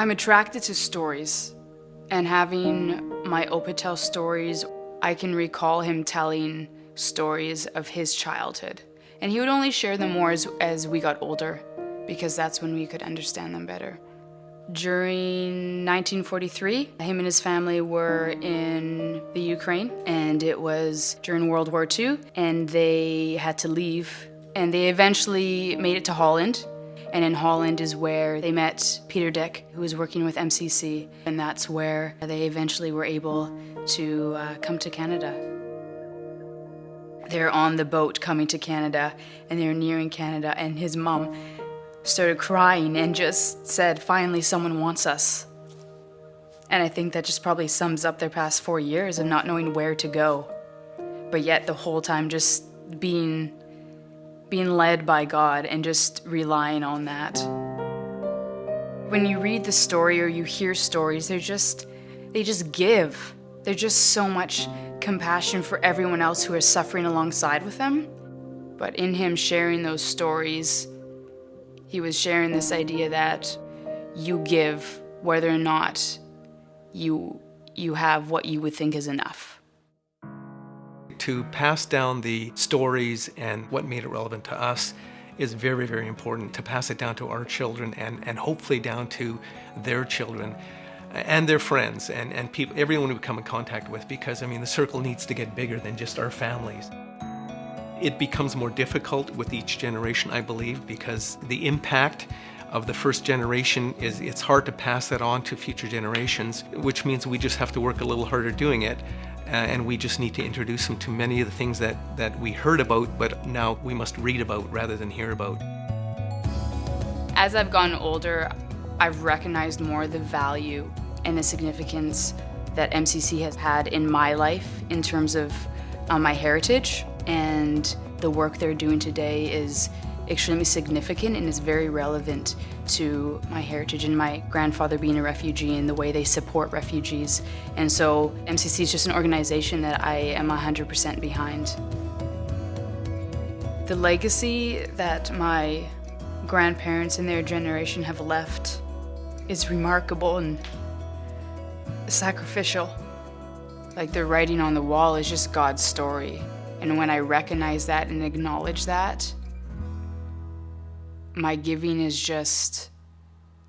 I'm attracted to stories, and having my Opa tell stories, I can recall him telling stories of his childhood. And he would only share them more as we got older, because that's when we could understand them better. During 1943, him and his family were in the Ukraine, and it was during World War II, and they had to leave. And they eventually made it to Holland, and in Holland is where they met Peter Dick, who was working with MCC, and that's where they eventually were able to come to Canada. They're on the boat coming to Canada, and they're nearing Canada, and his mom started crying and just said, finally someone wants us. And I think that just probably sums up their past 4 years of not knowing where to go, but yet the whole time just being led by God and just relying on that. When you read the story or you hear stories, they just give. There's just so much compassion for everyone else who is suffering alongside with them. But in him sharing those stories, he was sharing this idea that you give whether or not you have what you would think is enough. To pass down the stories and what made it relevant to us is very, very important. To pass it down to our children and hopefully down to their children and their friends and people, everyone we come in contact with, because I mean the circle needs to get bigger than just our families. It becomes more difficult with each generation, I believe, because the impact of the first generation it's hard to pass that on to future generations, which means we just have to work a little harder doing it. And we just need to introduce them to many of the things that we heard about, but now we must read about rather than hear about. As I've gotten older, I've recognized more the value and the significance that MCC has had in my life in terms of my heritage, and the work they're doing today is extremely significant and is very relevant to my heritage and my grandfather being a refugee and the way they support refugees. And so MCC is just an organization that I am 100% behind. The legacy that my grandparents and their generation have left is remarkable and sacrificial. Like the writing on the wall is just God's story. And when I recognize that and acknowledge that, my giving is just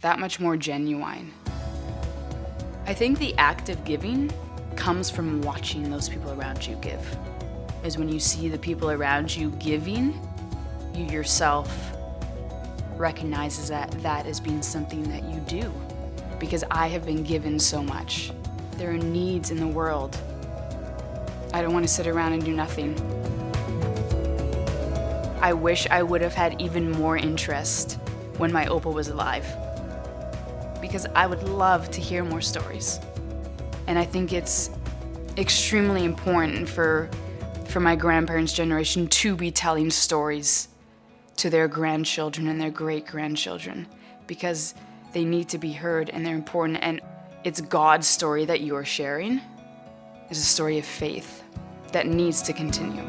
that much more genuine. I think the act of giving comes from watching those people around you give. Is when you see the people around you giving, you yourself recognizes that as being something that you do. Because I have been given so much. There are needs in the world. I don't want to sit around and do nothing. I wish I would have had even more interest when my Opa was alive, because I would love to hear more stories. And I think it's extremely important for my grandparents' generation to be telling stories to their grandchildren and their great-grandchildren, because they need to be heard and they're important. And it's God's story that you're sharing. It's a story of faith that needs to continue.